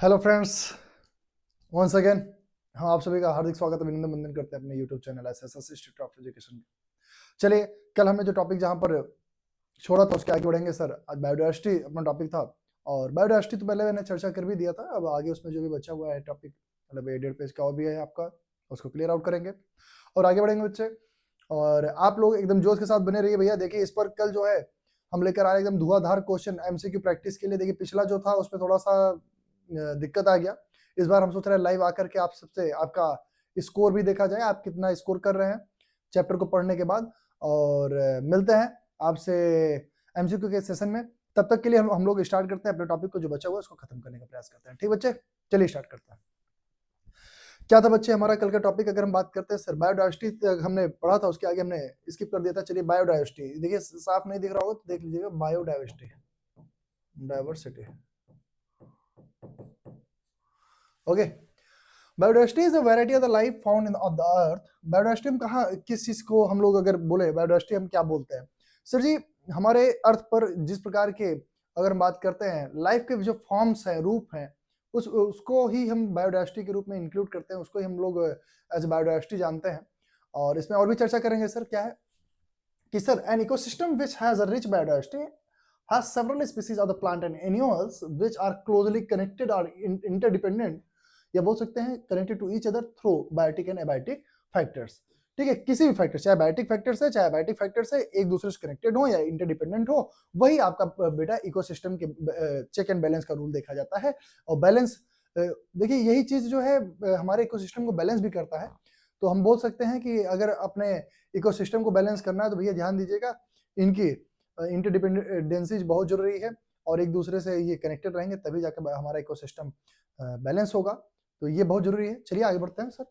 Hello friends, once again हम आप सभी का हार्दिक स्वागत अभिनंदन वंदन करते हैं अपने YouTube channel SSS institute of education. चलिए, कल हमने जो टॉपिक जहां पर छोड़ा था उसके आगे बढ़ेंगे सर। आज बायोडाइवर्सिटी अपना टॉपिक था और बायोडाइवर्सिटी तो पहले मैंने चर्चा कर भी दिया था। अब आगे उसमें जो भी बचा हुआ है टॉपिक, मतलब 1.5 पेज का और भी है आपका, उसको क्लियर आउट करेंगे और आगे बढ़ेंगे बच्चे। और आप लोग एकदम जोश के साथ बने रहिए भैया। देखिए, इस पर कल जो है हम लेकर आए एकदम धुआंधार क्वेश्चन एमसीक्यू प्रैक्टिस के लिए। देखिए, पिछला जो था उसमें थोड़ा सा दिक्कत आ गया। इस बार हम सोच रहे हैं लाइव आकर के आप सबसे आपका स्कोर भी देखा जाए, आप कितना स्कोर कर रहे हैं चैप्टर को पढ़ने के बाद। और मिलते हैं आपसे एमसीक्यू के सेशन में। तब तक के लिए हम लोग स्टार्ट करते हैं अपने टॉपिक को, जो बचा हुआ है उसको खत्म करने का प्रयास करते हैं। ठीक बच्चे, चलिए स्टार्ट करते हैं। क्या था बच्चे हमारा कल का टॉपिक? अगर हम बात करते हैं सर, बायोडाइवर्सिटी हमने पढ़ा था, उसके आगे हमने स्किप कर दिया था। चलिए, बायोडाइवर्सिटी देखिए, साफ नहीं दिख रहा होगा तो देख लीजिएगा। Biodiversity, diversity, okay. Biodiversity is a variety of the life found in of the earth. Biodiversity हम कहाँ, किस चीज को हम लोग अगर बोले बायोडाइवर्सिटी हम क्या बोलते हैं सर जी? हमारे अर्थ पर जिस प्रकार के अगर हम बात करते हैं लाइफ के जो फॉर्म्स हैं, रूप हैं, उसको ही हम बायोडाइवर्सिटी के रूप में इंक्लूड करते हैं, उसको ही हम लोग एज बायोडाइवर्सिटी जानते हैं। और इसमें और भी चर्चा करेंगे सर। क्या है कि sir, an ecosystem which has a rich biodiversity has several species of the plant and animals which are closely connected or interdependent, या बोल सकते हैं connected to each other through biotic and abiotic factors. ठीक है, किसी भी factor, चाहे biotic factors है चाहे एबायोटिक फैक्टर्स है, एक दूसरे से कनेक्टेड हो या इंटरडिपेंडेंट हो, वही आपका बेटा इकोसिस्टम के चेक एंड बैलेंस का रूल देखा जाता है। और बैलेंस, देखिए यही चीज जो है हमारे इकोसिस्टम को बैलेंस भी करता है। तो हम बोल सकते हैं कि अगर अपने इकोसिस्टम को बैलेंस करना है तो भैया ध्यान दीजिएगा, इनकी इंटरडिपेंडेंसीज बहुत जरूरी है और एक दूसरे से ये कनेक्टेड रहेंगे तभी जाकर हमारा इकोसिस्टम बैलेंस होगा। तो ये बहुत जरूरी है। चलिए आगे बढ़ते हैं sir.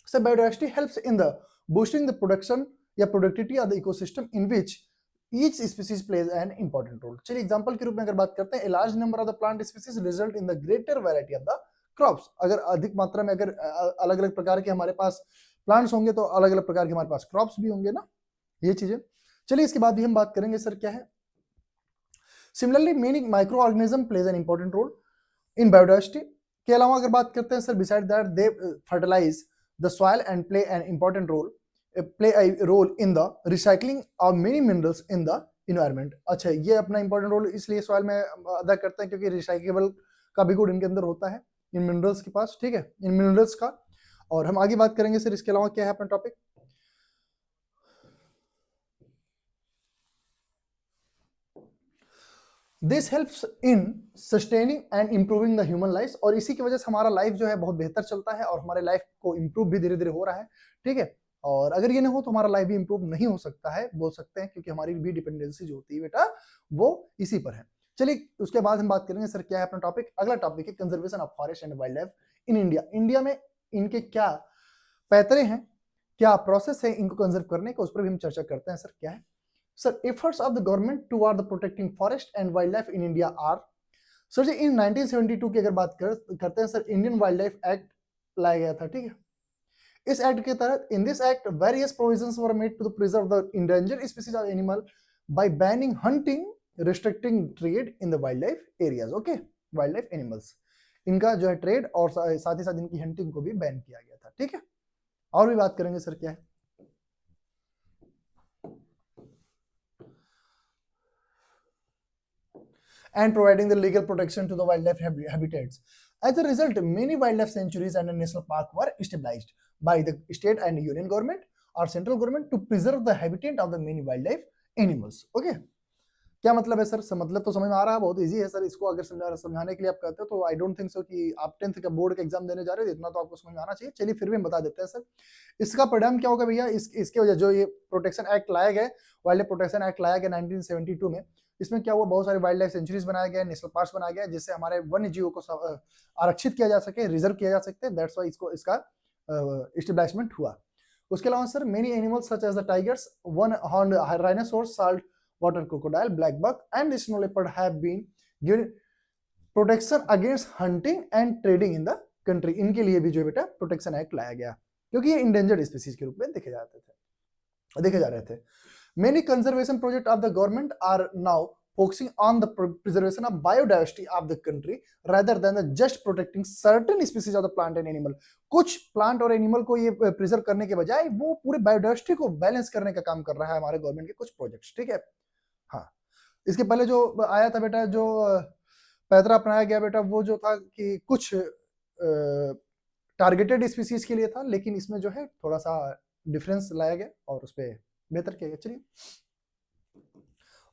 Sir, biodiversity helps in the boosting the production या productivity of the ecosystem in which each species plays an important role. चलिए एग्जांपल के रूप में अगर बात करते हैं, a large number of the plant species result in the greater variety of the crops. अगर अधिक मात्रा में अगर अलग अलग प्रकार के हमारे पास प्लांट्स होंगे तो अलग अलग प्रकार के हमारे पास क्रॉप्स भी होंगे ना, ये चीजें। चलिए इसके बाद भी हम बात करेंगे सर। क्या है? Similarly many micro organism plays an important role in biodiversity. के अलावा अगर बात करते हैं sir, beside that they fertilise the soil and play an important role, play a role in the recycling of many minerals in the environment. अच्छा, ये अपना important role इसलिए सॉइल में अदा करते हैं क्योंकि रिसाइकेबल का भी गुण इनके अंदर होता है, इन मिनरल्स के पास। ठीक है, इन मिनरल्स का। और हम आगे बात करेंगे सर, इसके अलावा क्या है अपना topic. This helps in sustaining and improving the human life. और इसी की वजह से हमारा लाइफ जो है बहुत बेहतर चलता है और हमारे लाइफ को इम्प्रूव भी धीरे धीरे हो रहा है। ठीक है, और अगर ये ना हो तो हमारा लाइफ भी इम्प्रूव नहीं हो सकता है, बोल सकते हैं, क्योंकि हमारी भी डिपेंडेंसी जो होती है बेटा वो इसी पर है। चलिए उसके बाद हम बात करेंगे सर, क्या है अपना टॉपिक। अगला टॉपिक है conservation of forest and wild life in India. India में इनके क्या पैतरे हैं, क्या प्रोसेस है इनको कंजर्व करने का, उस पर भी हम चर्चा करते हैं सर। क्या है sir? efforts of the government toward the protecting forest and wildlife in India are। Sir ji, in 1972 की अगर बात करते हैं sir, Indian wild life act लाया गया था। ठीक है, इस एक्ट के तहत in this act various provisions were made to preserve the endangered species of animal by banning hunting, restricting trade in the wild life areas. Okay, wild life animals, इनका जो है ट्रेड और साथ ही साथ इनकी हंटिंग को भी बैन किया गया था। ठीक है, और भी बात करेंगे सर। क्या है? and providing the legal protection to the wildlife habitats. As a result, many wildlife sanctuaries and national parks were established by the state and union government or central government to preserve the habitat of the many wildlife animals. Okay, क्या मतलब है sir? मतलब तो समझ में आ रहा है, बहुत इजी है सर। इसको अगर समझाने के लिए आप कहते हो तो आई डोंट थिंक सो कि आप 10th का बोर्ड का एग्जाम देने जा रहे हो, इतना तो आपको समझ में आना चाहिए। चलिए फिर भी हम बता देते हैं सर, इसका परिणाम क्या होगा भैया। इसके वजह जो ये प्रोटेक्शन एक्ट लाया गया, वाइल्ड लाइफ प्रोटेक्शन एक्ट लाया गया 1972 में, इसमें क्या हुआ, बहुत सारे वाइल्ड लाइफ सेंचुरीज बनाया गया, नेशनल पार्क्स बनाया गया, जिससे हमारे वन्य जीवों को आरक्षित किया जा सके, रिजर्व किया जा सकते। दैट्स वाई इसका एस्टेब्लिशमेंट हुआ। उसके अलावा sir, many animals such as the tigers, one horned rhinoceros, salt water crocodile, black buck and the snow leopard have been given protection against hunting and trading in the country। इनके लिए भी जो बेटा protection act लाया गया क्योंकि ये endangered species के रूप में देखे जा रहे थे। many conservation projects of the government are now focusing on the preservation of biodiversity of the country rather than the just protecting certain species of the plant and animal. कुछ plant और animal को ये preserve करने के बजाय वो पूरे biodiversity को बैलेंस करने का काम कर रहा है हमारे गवर्नमेंट के कुछ प्रोजेक्ट्स, ठीक है। हाँ, इसके पहले जो आया था बेटा, जो पैतरा अपनाया गया बेटा, वो जो था कि कुछ टारगेटेड स्पीसीज के लिए था, लेकिन इसमें जो है थोड़ा सा डिफरेंस लाया गया और उस पर बेहतर किया गया। चलिए,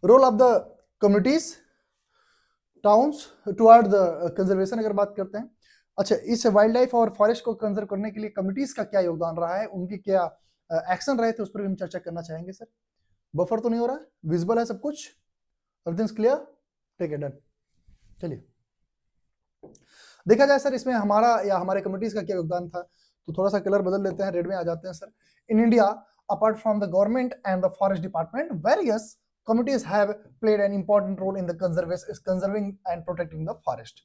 role of the communities towns toward the conservation अगर बात करते हैं, अच्छा, इस वाइल्ड लाइफ और फॉरेस्ट को कंजर्व करने के लिए कम्युनिटीज का क्या योगदान रहा है, उनकी क्या एक्शन रहे थे, उस पर भी हम चर्चा करना चाहेंगे। सर, बफर तो नहीं हो रहा है, विजिबल है सब कुछ, एवरीथिंग क्लियर, ठीक है, डन। चलिए, देखा जाए सर इसमें हमारा या हमारे कम्युनिटीज का क्या योगदान था, तो थोड़ा सा कलर बदल लेते हैं, रेड में आ जाते हैं sir. In India, apart from the government and the forest department, various communities have played an important role in the conserving and protecting the forest।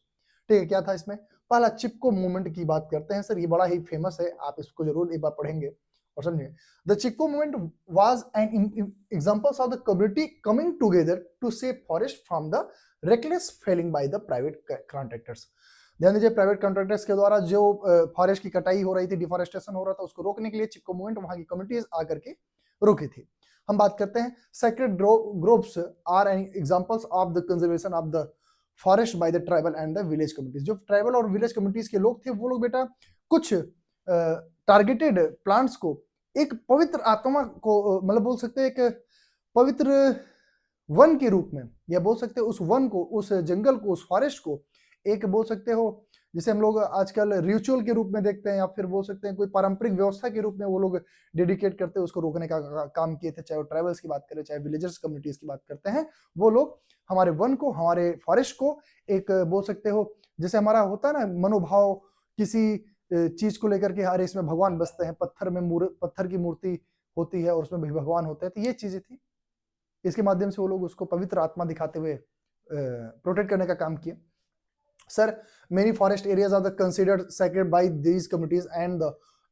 ठीक है, क्या था इसमें, पहला चिपको मूवमेंट की बात करते हैं सर, ये बड़ा ही फेमस है, आप इसको जरूर एक बार पढ़ेंगे और समझिए। The Chipko movement was an examples of the community coming together to save forest from the reckless felling by the private contractors. ध्यान दीजिए, प्राइवेट कॉन्ट्रैक्टर्स के द्वारा जो फॉरेस्ट की कटाई हो रही थी, डिफॉरेस्टेशन हो रहा था, उसको रोकने के लिए चिपको मूवमेंट वहां की कम्युनिटीज आकर के रोकी थी। हम बात करते हैं sacred groves are an examples of the conservation of the forest by the tribal and the village communities. जो ट्राइबल और विलेज कम्युनिटीज के लोग थे, वो लोग बेटा कुछ टारगेटेड प्लांट्स को एक पवित्र आत्मा को, मतलब बोल सकते हैं एक पवित्र वन के रूप में, या बोल सकते हैं उस वन को, उस जंगल को, उस फॉरेस्ट को एक बोल सकते हो, जिसे हम लोग आजकल रिचुअल के रूप में देखते हैं, या फिर बोल सकते हैं कोई पारंपरिक व्यवस्था के रूप में वो लोग डेडिकेट करते हैं, उसको रोकने का काम किए थे। चाहे वो ट्राइबल्स की बात करें, चाहे विलेजर्स कम्युनिटीज की बात करते हैं, वो लोग हमारे वन को, हमारे फॉरेस्ट को एक बोल सकते हो, जैसे हमारा होता है ना मनोभाव किसी चीज को लेकर के, अरे इसमें भगवान बसते हैं, पत्थर की मूर्ति होती है और उसमें भी भगवान होते हैं, तो ये चीजें थी। इसके माध्यम से वो लोग उसको पवित्र आत्मा दिखाते हुए प्रोटेक्ट करने का काम किए। Sir, many forest areas are considered sacred by these communities, and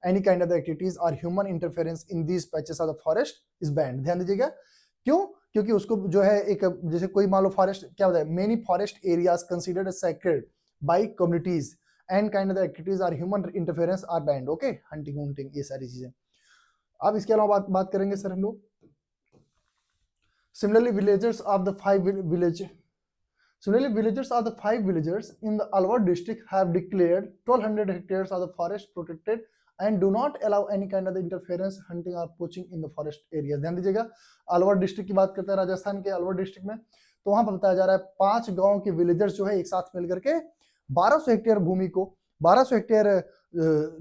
any kind of the activities or human interference in these patches of the forest is banned। ध्यान दीजिएगा, क्यों, क्योंकि उसको जो है एक, जैसे कोई मान लो फॉरेस्ट, क्या होता है, many forest areas considered sacred by communities and kind of the activities or human interference are banned। Okay, hunting ये सारी चीजें। अब इसके अलावा बात करेंगे सर हम लोग, similarly villagers of the 5 village Similarly, villagers of the 5 villages in the Alwar district have declared 1200 hectares of the forest protected and do not allow any kind of the interference, hunting or poaching in the forest areas। ध्यान दीजिएगा, Alwar district की बात करते हैं, राजस्थान के Alwar district में, तो वहां पर बताया जा रहा है 5 गांव के विलेजर्स जो है एक साथ मिलकर के 1200 हेक्टेयर भूमि को, 1200 हेक्टेयर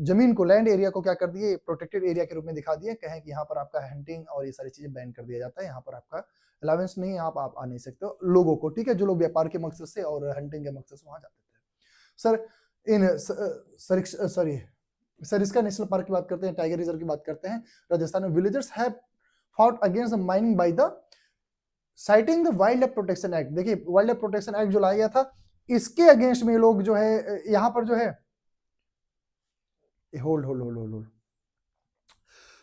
जमीन को, लैंड एरिया को क्या कर दिए, प्रोटेक्टेड एरिया के रूप में दिखा दिए, कहें कि यहाँ पर आपका हंटिंग और ये सारी चीजें बैन कर दिया जाता है, यहाँ पर आपका अलाउंस नहीं है, आप आ नहीं सकते हो लोगों को, ठीक है, जो लोग व्यापार के मकसद से और हंटिंग के मकसद से वहां जाते थे। सर इन सरिस्का नेशनल पार्क की बात करते हैं, टाइगर रिजर्व की बात करते हैं, राजस्थान में villagers have fought against the mining by the citing the wild life protection act. देखिए, वाइल्ड लाइफ प्रोटेक्शन एक्ट जो लाया गया था, इसके अगेंस्ट में लोग जो है यहाँ पर जो है, होल्ड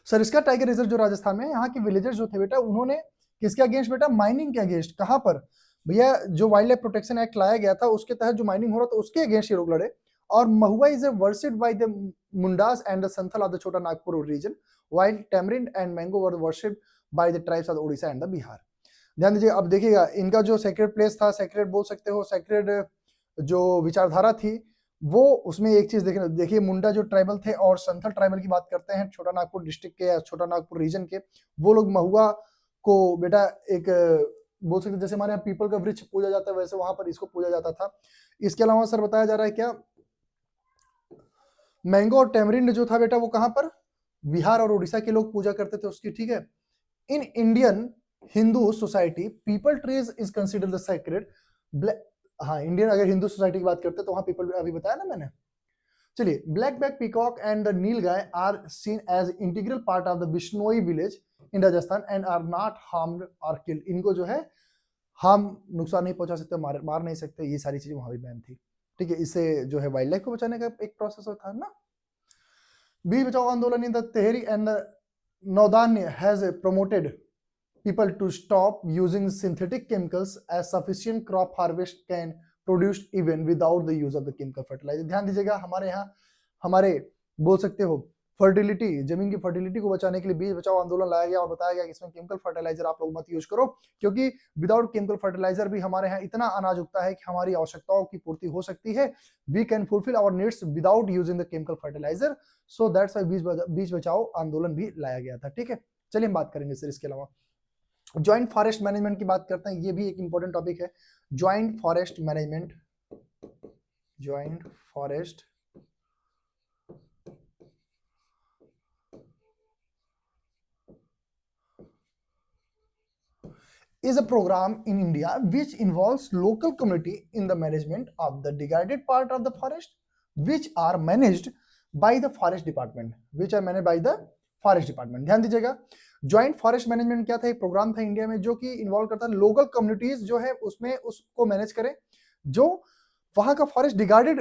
सरिस्का टाइगर रिजर्व जो राजस्थान में, यहाँ के विलेजर्स जो थे बेटा, उन्होंने किसके अगेंस्ट बेटा, माइनिंग के अगेंस्ट, कहां पर भैया, जो वाइल्ड लाइफ प्रोटेक्शन एक्ट लाया गया था उसके तहत जो माइनिंग हो रहा था उसके अगेंस्ट ये लोग लड़े। और mahua is worshipped by the Mundas and the Santhal of the Chota Nagpur region, while tamarind and mango were worshipped by the tribes of Odisha and the Bihar. ध्यान दीजिए, अब देखिएगा इनका जो सेक्रेड प्लेस था, सेक्रेड बोल सकते हो, सेक्रेड जो विचारधारा थी, वो उसमें एक चीज देखिए, मुंडा जो ट्राइबल थे और संथल ट्राइबल की बात करते हैं, छोटा नागपुर डिस्ट्रिक्ट के या छोटा नागपुर रीजन के, वो लोग महुआ को बेटा एक बोल सकते, जैसे हमारे यहाँ पीपल का वृक्ष पूजा जाता है, वैसे वहां पर इसको पूजा जाता था। इसके अलावा सर बताया जा रहा है क्या, मैंगो और टेमरिंड जो था बेटा, वो कहां पर, बिहार और उड़ीसा के लोग पूजा करते थे उसकी, ठीक है। In Indian Hindu society people trees is considered the sacred. हाँ, इंडियन अगर हिंदू सोसाइटी की बात करते हैं तो वहां पीपल, अभी बताया ना मैंने। चलिए, black back peacock and the nilgai are seen as integral part of the Bishnoi village in Rajasthan and are not harmed और किल्ड। इनको जो है हम नुकसान नहीं पहुंचा सकते, मार नहीं सकते, ये सारी चीजें वहां भी बैन थी, ठीक है। इससे जो है वाइल्ड लाइफ को बचाने का एक प्रोसेस होता है ना। Beej Bachao Andolan in the Tehri and the Navdanya has promoted people to stop using synthetic chemicals as sufficient crop harvest can produce even without the use of the chemical fertilizer। ध्यान दीजिएगा, हमारे यहाँ हमारे बोल सकते हो फर्टिलिटी, जमीन की फर्टिलिटी को बचाने के लिए बीज बचाओ आंदोलन लाया गया और बताया गया कि इसमें केमिकल फर्टिलाइजर आप लोग मत यूज करो, क्योंकि विदाउट केमिकल फर्टिलाइजर भी हमारे यहाँ इतना अनाज उगता है कि हमारी आवश्यकताओं की पूर्ति हो सकती है। We can fulfil our needs without using the chemical fertiliser, so that's why Beej Bachao आंदोलन भी लाया गया था। ठीक है, चलिए हम बात करेंगे सर इसके अलावा ज्वाइंट फॉरेस्ट मैनेजमेंट की बात करते हैं। ये भी एक इंपॉर्टेंट टॉपिक है, joint forest management. Joint forest is a program in India which involves local community in the management of the degraded part of the forest, which are managed by the forest department, which are managed by the forest department। ध्यान दीजिएगा, joint forest management क्या था, एक programme था India में जो कि involve करता है लोकल कम्युनिटीज जो है उसमें उसको मैनेज करें, जो वहां का फॉरेस्ट डिगार्डेड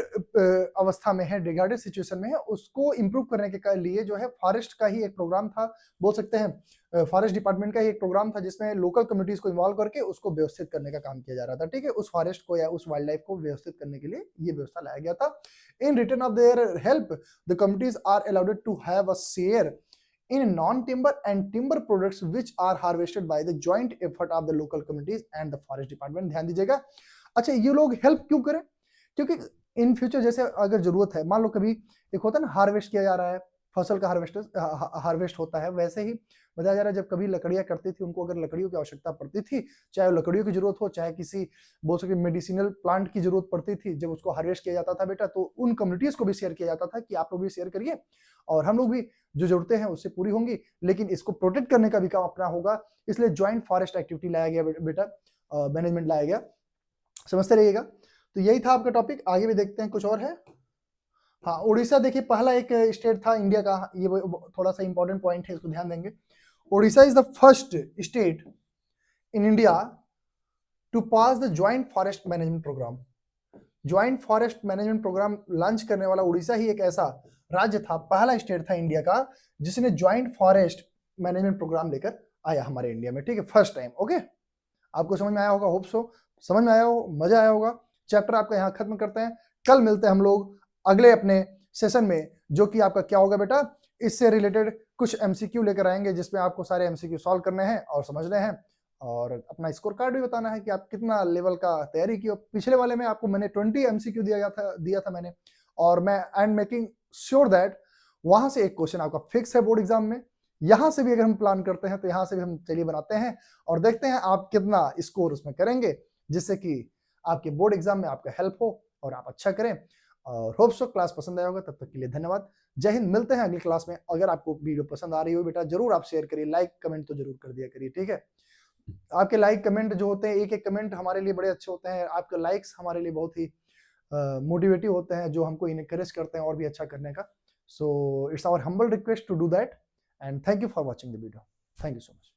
अवस्था में है, डिगार्डेड सिचुएशन में है, उसको इंप्रूव करने के लिए जो है फॉरेस्ट का ही एक प्रोग्राम था, बोल सकते हैं फॉरेस्ट डिपार्टमेंट का ही एक प्रोग्राम था जिसमें लोकल कम्युनिटीज को इन्वॉल्व करके उसको व्यवस्थित करने का काम किया जा रहा था। ठीक है, उस फॉरेस्ट को या उस वाइल्ड लाइफ को व्यवस्थित करने के लिए ये व्यवस्था लाया गया था। In return of their help the communities are allowed to have a share in non-timber and timber products which are harvested by the joint effort of the local communities and the forest department। ध्यान दीजिएगा, अच्छा ये लोग help क्यों करें, क्योंकि in future जैसे अगर जरूरत है, मान लो कभी एक होता है ना हार्वेस्ट किया जा रहा है, फसल का हार्वेस्ट होता है, वैसे ही बताया जा रहा है जब कभी लकड़ियां कटती थी, उनको अगर लकड़ियों की आवश्यकता पड़ती थी, चाहे लकड़ियों की जरूरत हो, चाहे किसी बोल सकते मेडिसिनल प्लांट की जरूरत पड़ती थी, जब उसको हार्वेस्ट किया जाता था बेटा, तो उन कम्युनिटीज को भी शेयर किया जाता था कि आप लोग भी शेयर करिए और हम लोग भी जो जरूरतें हैं उससे पूरी होंगी, लेकिन इसको प्रोटेक्ट करने का भी काम अपना होगा, इसलिए ज्वाइंट फॉरेस्ट एक्टिविटी लाया गया बेटा, मैनेजमेंट लाया गया, समझते रहिएगा। तो यही था आपका टॉपिक, आगे भी देखते हैं कुछ और है। हाँ, उड़ीसा देखिए पहला एक स्टेट था इंडिया का, ये थोड़ा सा इंपॉर्टेंट पॉइंट है, इसको ध्यान देंगे। Orissa is the first state in India to pass the joint forest management programme. Joint forest management programme launch करने वाला उड़ीसा ही एक ऐसा राज्य था, पहला स्टेट था इंडिया का जिसने ज्वाइंट फॉरेस्ट मैनेजमेंट प्रोग्राम लेकर आया हमारे इंडिया में। ठीक है, फर्स्ट टाइम। ओके, आपको समझ में आया होगा, होप सो समझ में आया हो, मजा आया होगा। चैप्टर आपका यहाँ खत्म करते हैं, कल मिलते हैं हम लोग अगले अपने सेशन में, जो कि आपका क्या होगा बेटा, इससे रिलेटेड कुछ एमसीक्यू लेकर आएंगे जिसमें आपको सारे एमसीक्यू सॉल्व करने हैं और समझने हैं, और अपना स्कोर कार्ड भी बताना है कि आप कितना लेवल का तैयारी की हो। पिछले वाले में आपको मैंने 20 एमसीक्यू दिया था मैंने, और मैं I am making sure that वहां से एक क्वेश्चन आपका फिक्स है बोर्ड एग्जाम में। यहां से भी अगर हम प्लान करते हैं तो यहां से भी हम चलिए बनाते हैं और देखते हैं आप कितना स्कोर उसमें करेंगे, जिससे कि आपके बोर्ड एग्जाम में आपका हेल्प हो और आप अच्छा करें। और होप सो क्लास पसंद आया होगा, तब तक के लिए धन्यवाद, जय हिंद। मिलते हैं अगली क्लास में। अगर आपको वीडियो पसंद आ रही हो बेटा, जरूर आप शेयर करिए, लाइक कमेंट तो जरूर कर दिया करिए। ठीक है, आपके लाइक कमेंट जो होते हैं, एक एक कमेंट हमारे लिए बड़े अच्छे होते हैं, आपके लाइक्स हमारे लिए बहुत ही मोटिवेटिव होते हैं, जो हमको इनकरेज करते हैं और भी अच्छा करने का। So it's our humble request to do that, and thank you for watching the video. Thank you so much.